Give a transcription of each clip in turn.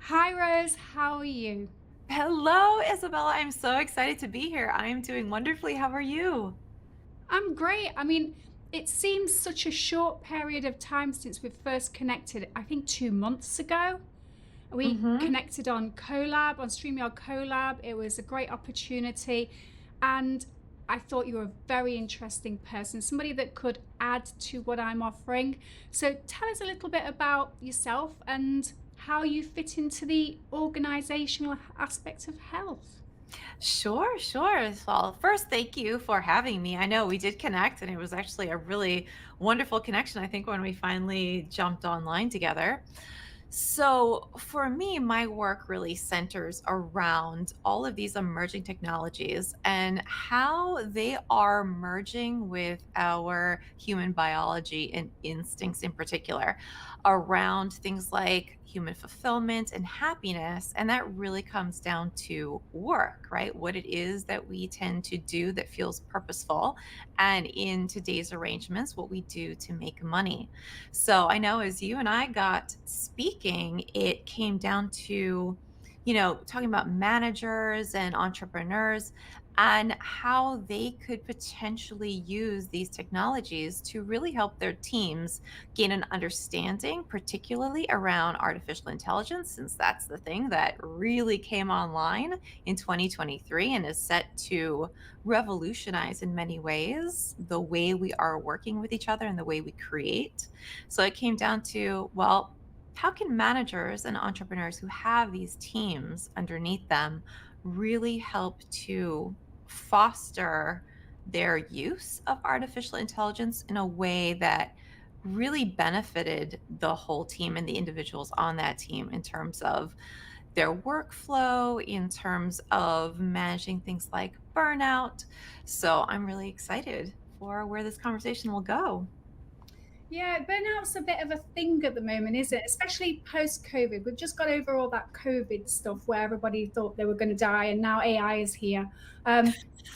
Hi, Rose. How are you? Hello, Isabella. I'm so excited to be here. I'm doing wonderfully. How are you? I'm great. It seems such a short period of time since we first connected. I think 2 months ago. We hmm connected on Collab, on StreamYard Collab. It was a great opportunity. And I thought you were a very interesting person, somebody that could add to what I'm offering. So tell us a little bit about yourself and how you fit into the organizational aspect of health. Sure, sure. Well, first, thank you for having me. I know we did connect, and it was actually a really wonderful connection, I think, when we finally jumped online together. So, for me, my work really centers around all of these emerging technologies and how they are merging with our human biology and instincts in particular around things like human fulfillment and happiness. And that really comes down to work, right? What it is that we tend to do that feels purposeful. And in today's arrangements, what we do to make money. So I know as you and I got speaking, it came down to, talking about managers and entrepreneurs and how they could potentially use these technologies to really help their teams gain an understanding, particularly around artificial intelligence, since that's the thing that really came online in 2023 and is set to revolutionize in many ways the way we are working with each other and the way we create. So it came down to, well, how can managers and entrepreneurs who have these teams underneath them really help to foster their use of artificial intelligence in a way that really benefited the whole team and the individuals on that team in terms of their workflow, in terms of managing things like burnout. So I'm really excited for where this conversation will go. Yeah, burnout's a bit of a thing at the moment, isn't it? Especially post COVID. We've just got over all that COVID stuff where everybody thought they were going to die, and now AI is here. Um,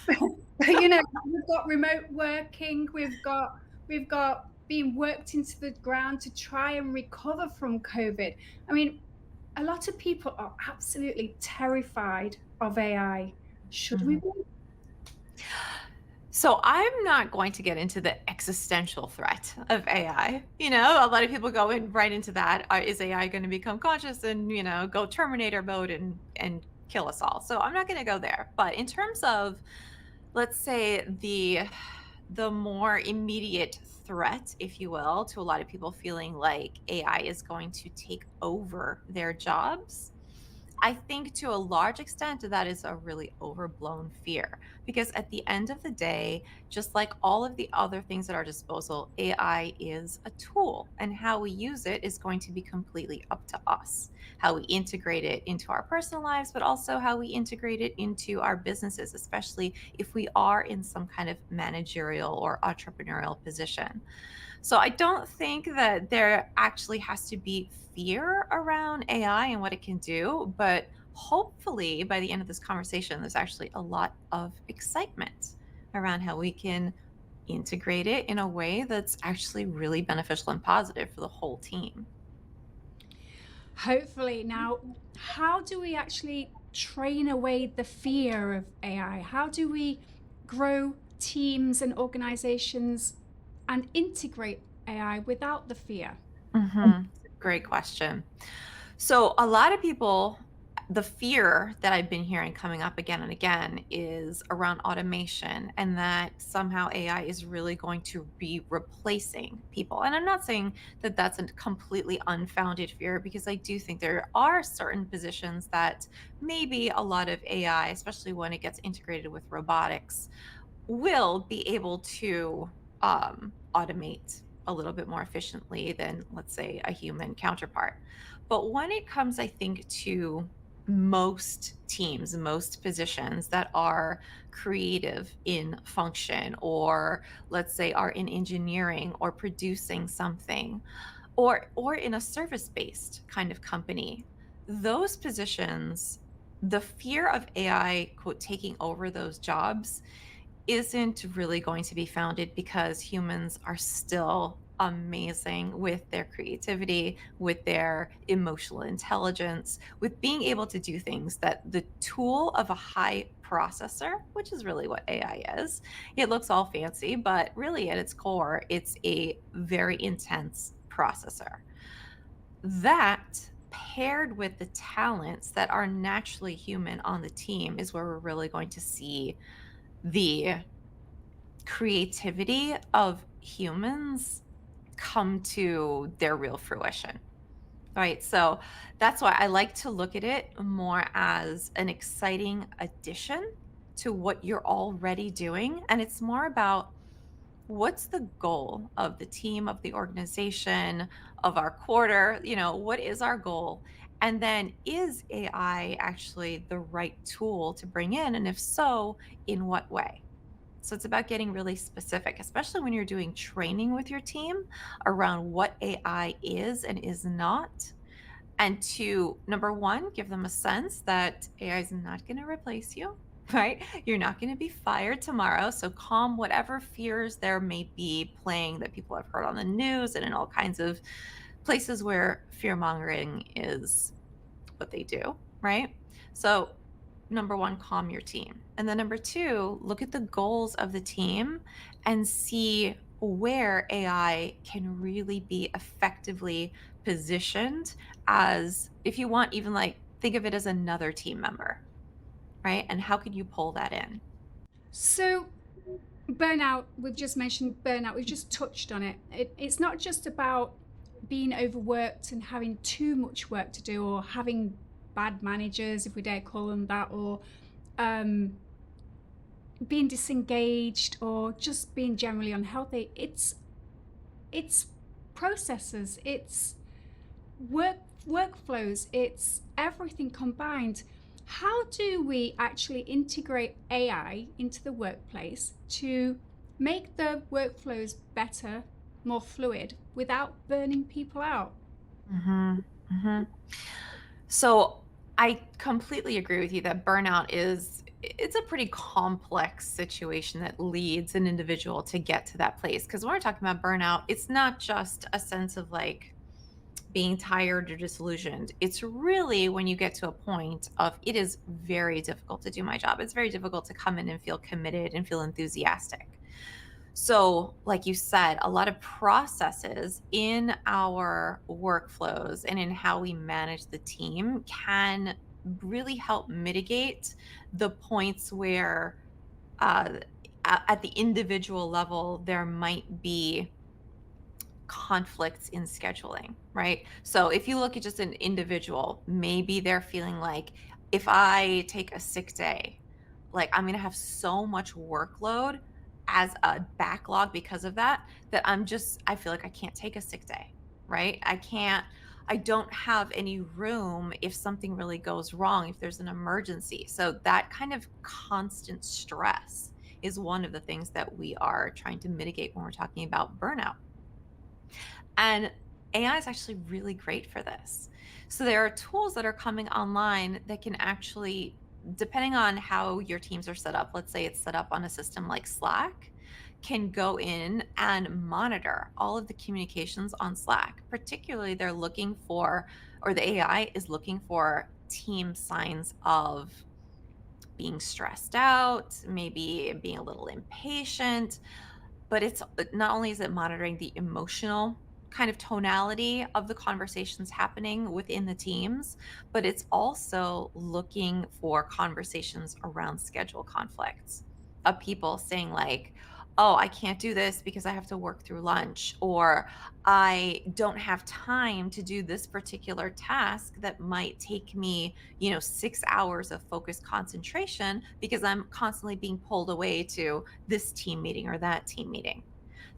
we've got remote working, we've got being worked into the ground to try and recover from COVID. I mean, a lot of people are absolutely terrified of AI. Should we Mhm. be? So I'm not going to get into the existential threat of AI. A lot of people go in right into that. Is AI going to become conscious and go Terminator mode and kill us all? So I'm not going to go there. But in terms of, let's say, the more immediate threat, if you will, to a lot of people feeling like AI is going to take over their jobs, I think to a large extent that is a really overblown fear because at the end of the day, just like all of the other things at our disposal, AI is a tool and how we use it is going to be completely up to us. How we integrate it into our personal lives, but also how we integrate it into our businesses, especially if we are in some kind of managerial or entrepreneurial position. So I don't think that there actually has to be fear around AI and what it can do, but hopefully by the end of this conversation, there's actually a lot of excitement around how we can integrate it in a way that's actually really beneficial and positive for the whole team. Hopefully. Now, how do we actually train away the fear of AI? How do we grow teams and organizations and integrate AI without the fear? Great question. So, a lot of people, the fear that I've been hearing coming up again and again is around automation and that somehow AI is really going to be replacing people. And I'm not saying that that's a completely unfounded fear because I do think there are certain positions that maybe a lot of AI, especially when it gets integrated with robotics, will be able to automate a little bit more efficiently than, let's say, a human counterpart. But when it comes, I think, to most teams, most positions that are creative in function, or let's say are in engineering or producing something, or in a service-based kind of company, those positions, the fear of AI, quote, taking over those jobs isn't really going to be founded because humans are still amazing with their creativity, with their emotional intelligence, with being able to do things that the tool of a high processor, which is really what AI is, it looks all fancy, but really at its core, it's a very intense processor. That paired with the talents that are naturally human on the team is where we're really going to see the creativity of humans come to their real fruition. Right. So that's why I like to look at it more as an exciting addition to what you're already doing. And it's more about what's the goal of the team, of the organization, of our quarter? What is our goal? And then is AI actually the right tool to bring in? And if so, in what way? So it's about getting really specific, especially when you're doing training with your team around what AI is and is not. And to number one, give them a sense that AI is not going to replace you, right? You're not going to be fired tomorrow. So calm whatever fears there may be playing that people have heard on the news and in all kinds of places where fear mongering is what they do, right? So number one, calm your team. And then number two, look at the goals of the team and see where AI can really be effectively positioned as, if you want, even like think of it as another team member, right? And how could you pull that in? So burnout, we've just mentioned burnout, we've just touched on it's not just about being overworked and having too much work to do, or having bad managers, if we dare call them that, or um, being disengaged, or just being generally unhealthy. It's processes, it's workflows, it's everything combined. How do we actually integrate AI into the workplace to make the workflows better, more fluid, without burning people out? hmm hmm So I completely agree with you that burnout it's a pretty complex situation that leads an individual to get to that place. Because when we're talking about burnout, it's not just a sense of like being tired or disillusioned. It's really when you get to a point of it is very difficult to do my job. It's very difficult to come in and feel committed and feel enthusiastic. So, like you said, a lot of processes in our workflows and in how we manage the team can really help mitigate the points where, uh, at the individual level, there might be conflicts in scheduling, right? So if you look at just an individual, maybe they're feeling like if I take a sick day, like I'm going to have so much workload as a backlog because of that, that I feel like I can't take a sick day, right? I don't have any room if something really goes wrong, if there's an emergency. So that kind of constant stress is one of the things that we are trying to mitigate when we're talking about burnout. And AI is actually really great for this. So there are tools that are coming online that can actually, depending on how your teams are set up, let's say it's set up on a system like Slack, can go in and monitor all of the communications on Slack. Particularly, they're looking for, or the AI is looking for team signs of being stressed out, maybe being a little impatient, but it's not only is it monitoring the emotional kind of tonality of the conversations happening within the teams, but it's also looking for conversations around schedule conflicts of people saying like, "Oh, I can't do this because I have to work through lunch," or "I don't have time to do this particular task that might take me, 6 hours of focused concentration because I'm constantly being pulled away to this team meeting or that team meeting."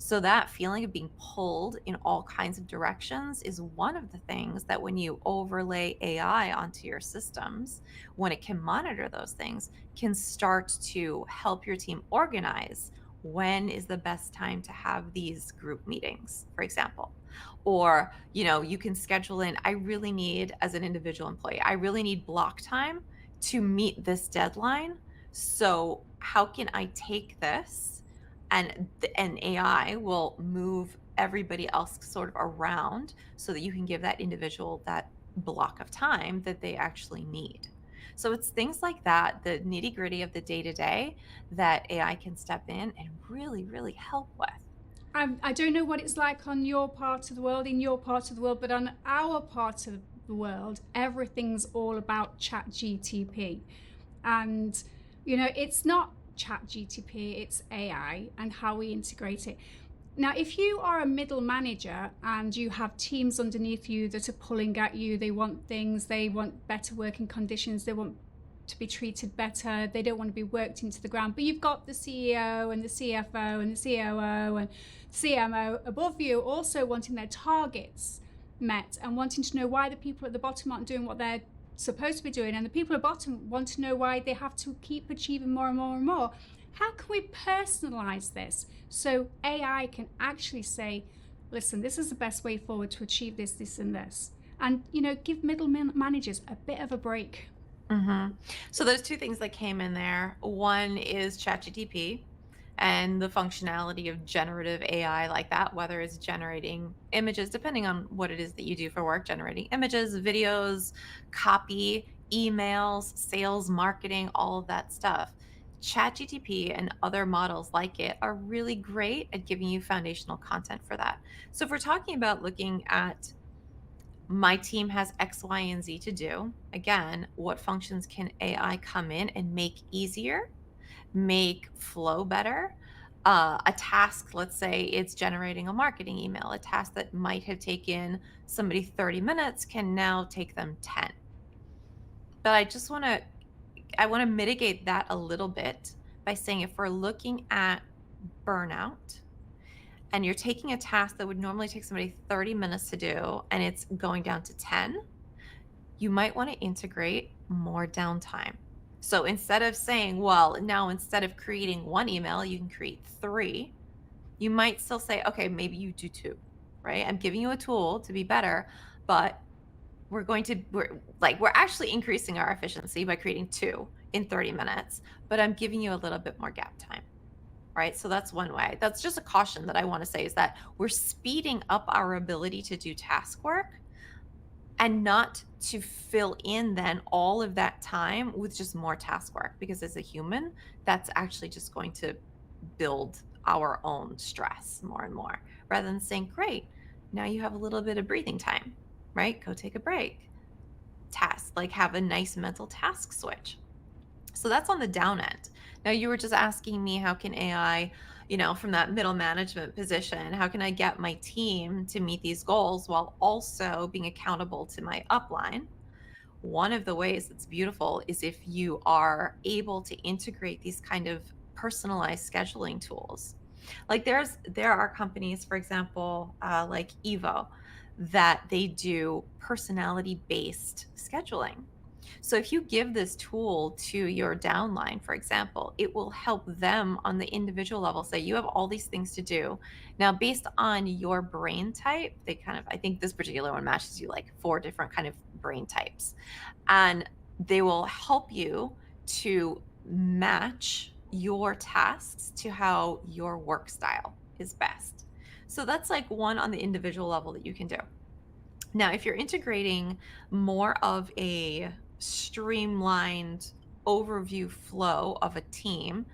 So that feeling of being pulled in all kinds of directions is one of the things that when you overlay AI onto your systems, when it can monitor those things, can start to help your team organize when is the best time to have these group meetings, for example. Or, you can schedule in, I really need, as an individual employee, I really need block time to meet this deadline. So, how can I take this and AI will move everybody else sort of around so that you can give that individual that block of time that they actually need. So it's things like that, the nitty gritty of the day to day, that AI can step in and really, really help with. I don't know what it's like on your part of the world, in your part of the world, but on our part of the world, everything's all about chat GTP. And, it's not chat GTP, it's AI and how we integrate it. Now, if you are a middle manager and you have teams underneath you that are pulling at you, they want things, they want better working conditions, they want to be treated better, they don't want to be worked into the ground, but you've got the CEO and the CFO and the COO and CMO above you also wanting their targets met and wanting to know why the people at the bottom aren't doing what they're supposed to be doing, and the people at the bottom want to know why they have to keep achieving more and more and more. How can we personalize this so AI can actually say, listen, this is the best way forward to achieve this, this, and this? And, give middle managers a bit of a break. So there's two things that came in there. One is ChatGTP and the functionality of generative AI like that, whether it's generating images, depending on what it is that you do for work, generating images, videos, copy, emails, sales, marketing, all of that stuff. ChatGTP and other models like it are really great at giving you foundational content for that. So if we're talking about looking at my team has X, Y, and Z to do. Again, what functions can AI come in and make easier, make flow better? A task, let's say it's generating a marketing email, a task that might have taken somebody 30 minutes can now take them 10. But I want to mitigate that a little bit by saying if we're looking at burnout, and you're taking a task that would normally take somebody 30 minutes to do and it's going down to 10, you might want to integrate more downtime. So instead of saying, well, now instead of creating one email, you can create three, you might still say, okay, maybe you do two, right? I'm giving you a tool to be better, but we're actually increasing our efficiency by creating two in 30 minutes, but I'm giving you a little bit more gap time. Right. So that's one way. That's just a caution that I want to say is that we're speeding up our ability to do task work and not to fill in then all of that time with just more task work. Because as a human, that's actually just going to build our own stress more and more rather than saying, great, now you have a little bit of breathing time, right? Go take a break. Task, like have a nice mental task switch. So that's on the down end. Now you were just asking me how can AI, from that middle management position, how can I get my team to meet these goals while also being accountable to my upline? One of the ways that's beautiful is if you are able to integrate these kind of personalized scheduling tools. Like there are companies, for example, like Evo, that they do personality based scheduling. So if you give this tool to your downline, for example, it will help them on the individual level say, you have all these things to do. Now, based on your brain type, I think this particular one matches you like four different kind of brain types. And they will help you to match your tasks to how your work style is best. So that's like one on the individual level that you can do. Now, if you're integrating more of a streamlined overview flow of a team,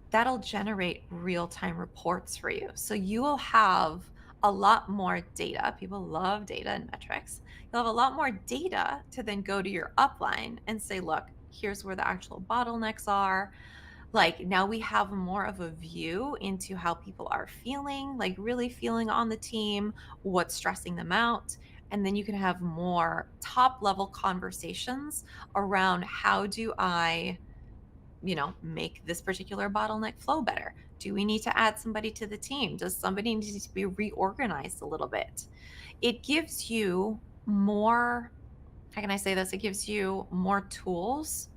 that'll generate real time reports for you. So you will have a lot more data. People love data and metrics. You'll have a lot more data to then go to your upline and say, look, here's where the actual bottlenecks are. Like now we have more of a view into how people are feeling, like really feeling on the team, what's stressing them out. And then you can have more top level conversations around how do I, make this particular bottleneck flow better? Do we need to add somebody to the team? Does somebody need to be reorganized a little bit? It gives you more, how can I say this? It gives you more tools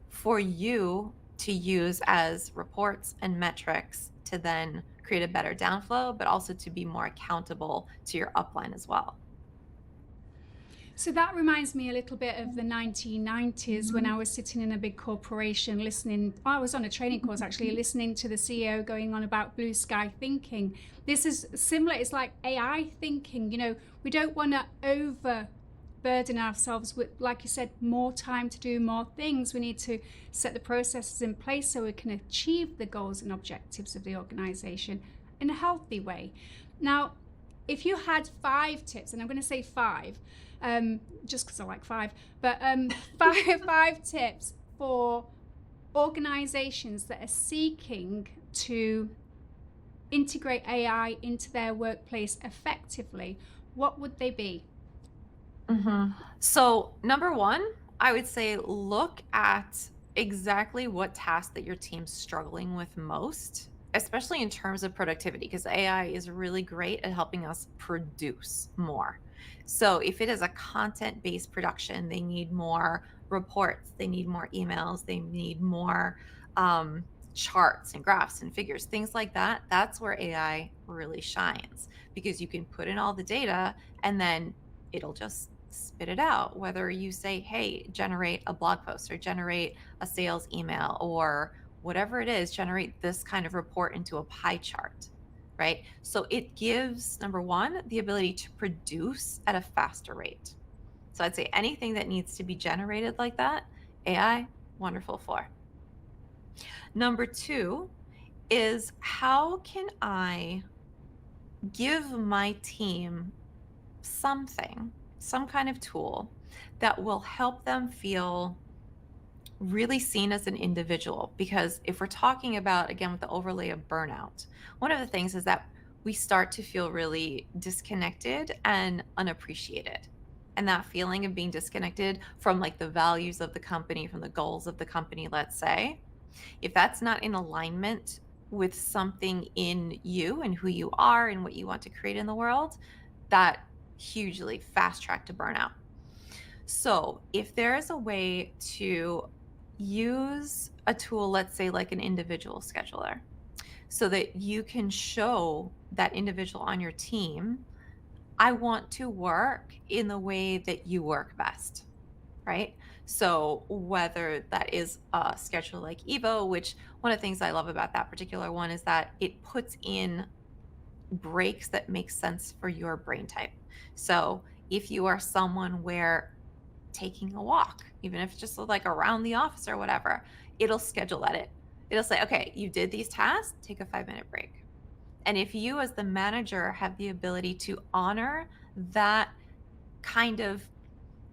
for you to use as reports and metrics to then create a better downflow, but also to be more accountable to your upline as well. So that reminds me a little bit of the 1990s when I was sitting in a big corporation listening. I was on a training course actually, listening to the CEO going on about blue sky thinking. This is similar, it's like AI thinking. We don't want to overburden ourselves with, like you said, more time to do more things. We need to set the processes in place so we can achieve the goals and objectives of the organization in a healthy way. Now, if you had 5 tips, and I'm going to say five, just because I like five, but five tips for organizations that are seeking to integrate AI into their workplace effectively, what would they be? So, number one, I would say look at exactly what task that your team's struggling with most, especially in terms of productivity, because AI is really great at helping us produce more. So, if it is a content based production, they need more reports, they need more emails, they need more charts and graphs and figures, things like that. That's where AI really shines because you can put in all the data and then it'll just spit it out. Whether you say, hey, generate a blog post or generate a sales email or whatever it is, generate this kind of report into a pie chart, right? So it gives, number one, the ability to produce at a faster rate. So I'd say anything that needs to be generated like that, AI, wonderful for. Number two is how can I give my team something, some kind of tool that will help them feel really seen as an individual. Because if we're talking about, again, with the overlay of burnout, one of the things is that we start to feel really disconnected and unappreciated. And that feeling of being disconnected from like the values of the company, from the goals of the company, let's say, if that's not in alignment with something in you and who you are and what you want to create in the world, that hugely fast track to burnout. So, if there is a way to use a tool, let's say like an individual scheduler, so that you can show that individual on your team, I want to work in the way that you work best, right? So whether that is a schedule like Evo, which one of the things I love about that particular one is that it puts in breaks that make sense for your brain type. So if you are someone where taking a walk, even if it's just like around the office or whatever, it'll schedule edit. It'll say, okay, you did these tasks, take a 5-minute break. And if you, as the manager, have the ability to honor that kind of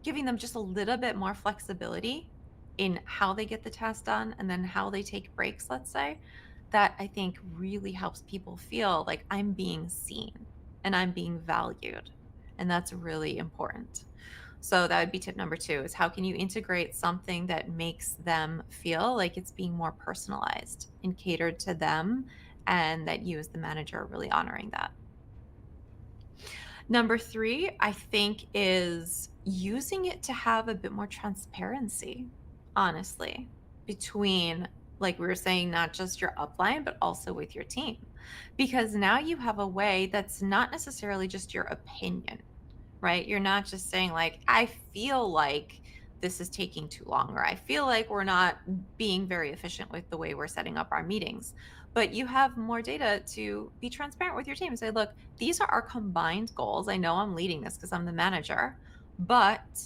giving them just a little bit more flexibility in how they get the task done and then how they take breaks, let's say, that I think really helps people feel like I'm being seen and I'm being valued. And that's really important. So that would be tip number two is how can you integrate something that makes them feel like it's being more personalized and catered to them and that you as the manager are really honoring that. Number three, I think, is using it to have a bit more transparency, honestly, between, like we were saying, not just your upline, but also with your team. Because now you have a way that's not necessarily just your opinion, right? You're not just saying, like, I feel like this is taking too long, or I feel like we're not being very efficient with the way we're setting up our meetings. But you have more data to be transparent with your team and say, look, these are our combined goals. I know I'm leading this because I'm the manager, but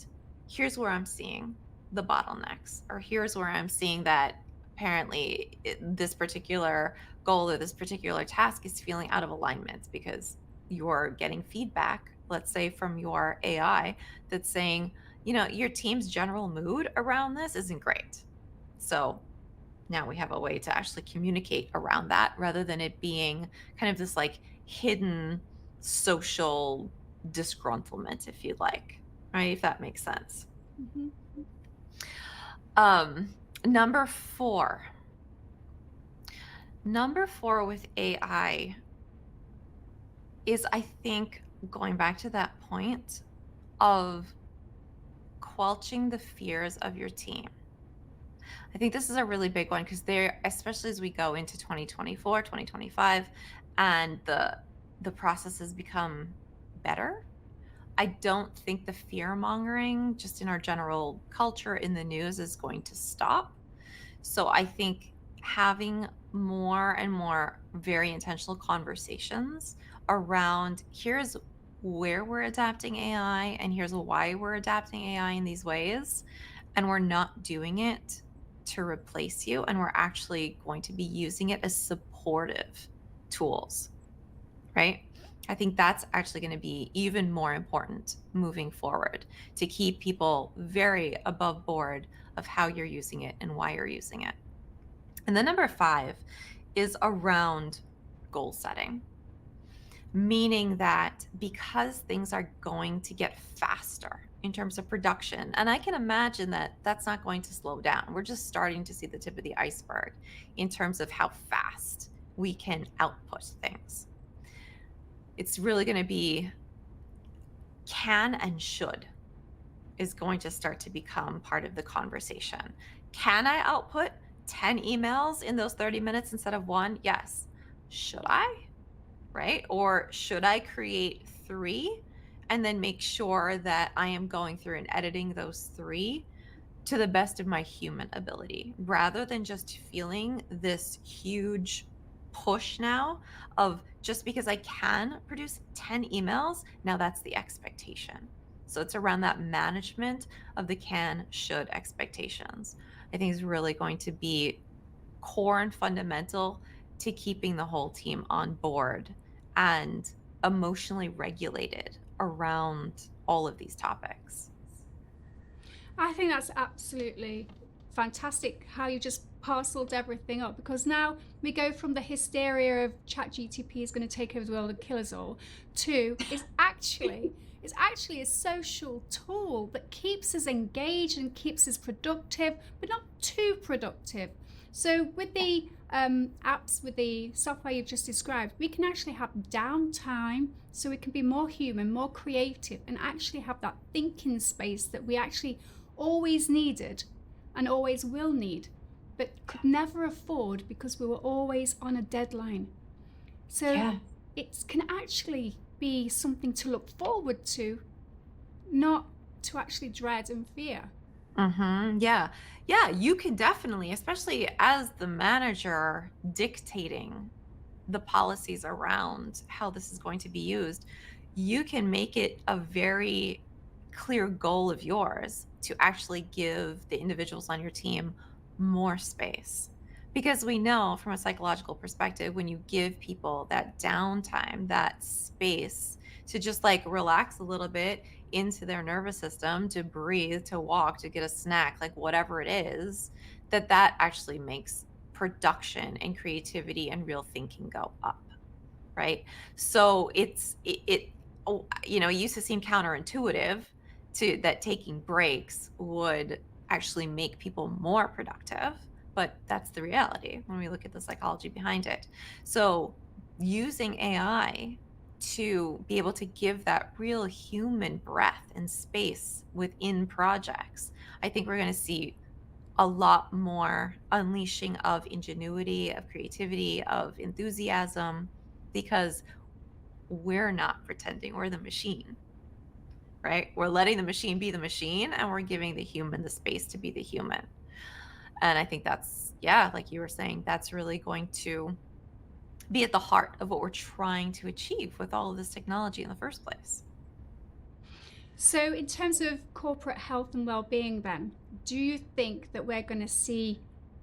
here's where I'm seeing the bottlenecks, or here's where I'm seeing that apparently this particular goal or this particular task is feeling out of alignment because you're getting feedback, let's say from your AI, that's saying, your team's general mood around this isn't great. So now we have a way to actually communicate around that rather than it being kind of this like hidden social disgruntlement, if you like, right? If that makes sense. Mhm. Um, number four. Number four with AI is, I think, going back to that point of quelching the fears of your team. I think this is a really big one because there, especially as we go into 2024, 2025, and the processes become better. I don't think the fear mongering just in our general culture in the news is going to stop. So I think having more and more very intentional conversations around here's where we're adapting AI and here's why we're adapting AI in these ways. And we're not doing it to replace you. And we're actually going to be using it as supportive tools, right? I think that's actually going to be even more important moving forward to keep people very above board of how you're using it and why you're using it. And then number 5 is around goal setting, meaning that because things are going to get faster in terms of production, and I can imagine that that's not going to slow down. We're just starting to see the tip of the iceberg in terms of how fast we can output things. It's really going to be can and should is going to start to become part of the conversation. Can I output 10 emails in those 30 minutes instead of one? Yes. Should I? Right? Or should I create 3 and then make sure that I am going through and editing those 3 to the best of my human ability rather than just feeling this huge push now of just because I can produce 10 emails, now that's the expectation. So it's around that management of the can, should expectations. I think is really going to be core and fundamental to keeping the whole team on board and emotionally regulated around all of these topics. I think that's absolutely fantastic how you just parceled everything up, because now we go from the hysteria of ChatGTP is going to take over the world and kill us all to it's actually a social tool that keeps us engaged and keeps us productive, but not too productive. So with the apps, with the software you've just described, we can actually have downtime so we can be more human, more creative, and actually have that thinking space that we actually always needed and always will need, but could never afford because we were always on a deadline. So Yeah. it can actually be something to look forward to, not to actually dread and fear. Yeah. Yeah, you can definitely, especially as the manager dictating the policies around how this is going to be used, you can make it a very clear goal of yours to actually give the individuals on your team more space. Because we know from a psychological perspective, when you give people that downtime, that space to just like relax a little bit into their nervous system, to breathe, to walk, to get a snack, like whatever it is, that actually makes production and creativity and real thinking go up, right? So it used to seem counterintuitive to that taking breaks would actually make people more productive, but that's the reality when we look at the psychology behind it. So using AI to be able to give that real human breath and space within projects, I think we're going to see a lot more unleashing of ingenuity, of creativity, of enthusiasm, because we're not pretending we're the machine, right? We're letting the machine be the machine and we're giving the human the space to be the human. And I think that's, yeah, like you were saying, that's really going to be at the heart of what we're trying to achieve with all of this technology in the first place. So, in terms of corporate health and well-being, then, do you think that we're going to see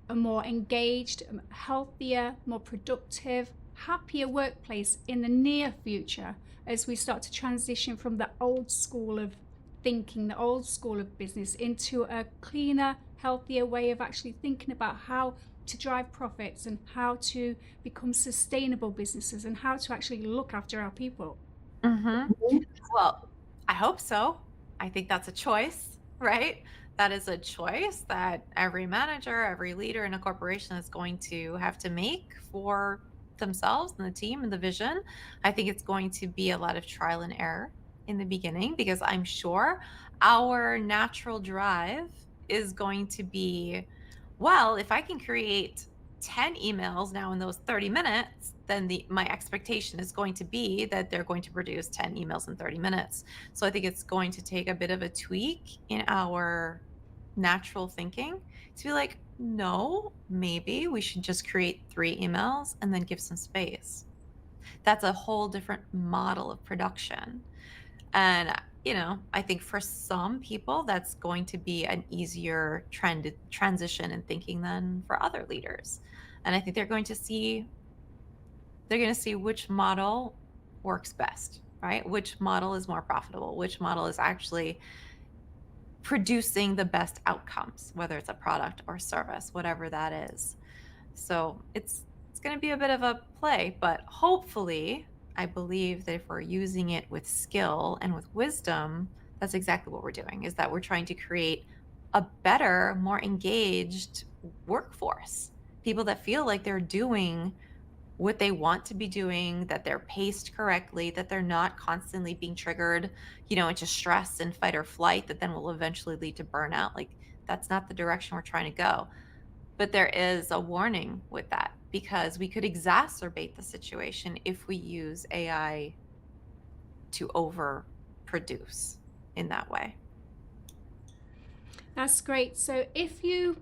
a more engaged, healthier, more productive, happier workplace in the near future as we start to transition from the old school of thinking, the old school of business, into a cleaner, healthier way of actually thinking about how to drive profits and how to become sustainable businesses and how to actually look after our people? Hmm. Well, I hope so. I think that's a choice, right? That is a choice that every manager, every leader in a corporation is going to have to make for themselves and the team and the vision. I think it's going to be a lot of trial and error in the beginning because I'm sure our natural drive is going to be, well, if I can create 10 emails now in those 30 minutes, then my expectation is going to be that they're going to produce 10 emails in 30 minutes. So I think it's going to take a bit of a tweak in our natural thinking to be like, no, maybe we should just create 3 emails and then give some space. That's a whole different model of production. And, I think for some people, that's going to be an easier transition in thinking than for other leaders. And I think they're going to see which model works best, right? Which model is more profitable, which model is actually producing the best outcomes, whether it's a product or service, whatever that is. So it's going to be a bit of a play, but hopefully, I believe that if we're using it with skill and with wisdom, that's exactly what we're doing. Is that we're trying to create a better, more engaged workforce. People that feel like they're doing what they want to be doing, that they're paced correctly, that they're not constantly being triggered, into stress and fight or flight that then will eventually lead to burnout. Like that's not the direction we're trying to go. But there is a warning with that because we could exacerbate the situation if we use AI to overproduce in that way. That's great. So if you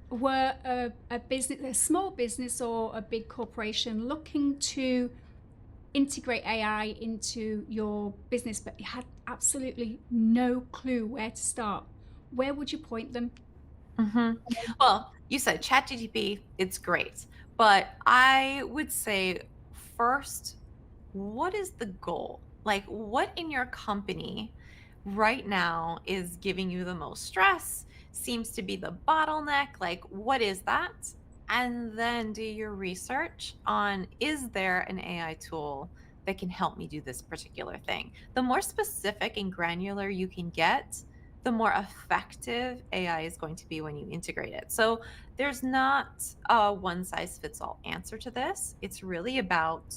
were a business, a small business or a big corporation looking to integrate AI into your business, but you had absolutely no clue where to start, where would you point them? Mhm. Well, you said ChatGPT, it's great, but I would say first, what is the goal? Like, what in your company right now is giving you the most stress, seems to be the bottleneck? Like, what is that? And then do your research on is there an AI tool that can help me do this particular thing? The more specific and granular you can get, the more effective AI is going to be when you integrate it. So there's not a one size fits all answer to this. It's really about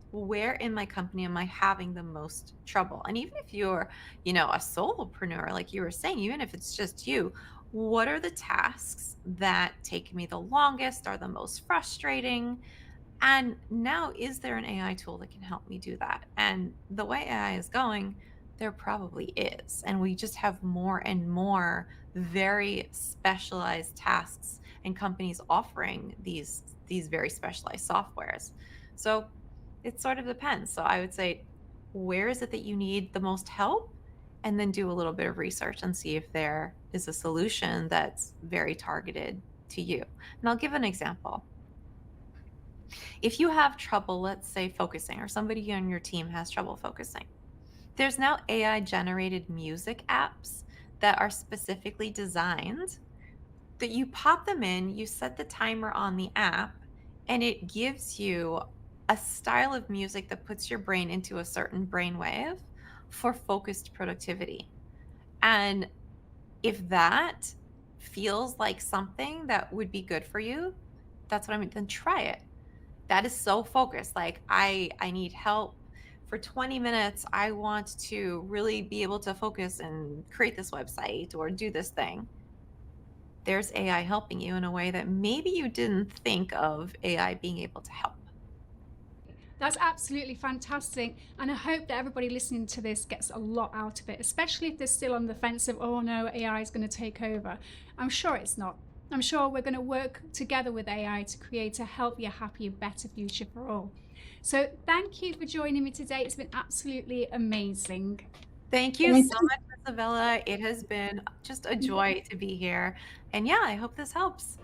where in my company am I having the most trouble? And even if you're, a solopreneur, like you were saying, even if it's just you, what are the tasks that take me the longest, are the most frustrating? And now, is there an AI tool that can help me do that? And the way AI is going, there probably is. And we just have more and more very specialized tasks and companies offering these very specialized softwares. So it sort of depends. So I would say, where is it that you need the most help? And then do a little bit of research and see if there is a solution that's very targeted to you. And I'll give an example. If you have trouble, let's say focusing, or somebody on your team has trouble focusing, there's now AI generated music apps that are specifically designed that you pop them in, you set the timer on the app, and it gives you a style of music that puts your brain into a certain brainwave for focused productivity. And if that feels like something that would be good for you, that's what I mean, then try it. That is so focused. Like I need help for 20 minutes. I want to really be able to focus and create this website or do this thing. There's AI helping you in a way that maybe you didn't think of AI being able to help. That's absolutely fantastic. And I hope that everybody listening to this gets a lot out of it, especially if they're still on the fence of, oh no, AI is going to take over. I'm sure it's not. I'm sure we're going to work together with AI to create a healthier, happier, better future for all. So thank you for joining me today. It's been absolutely amazing. Thank you so much, Isabella. It has been just a joy to be here. And yeah, I hope this helps.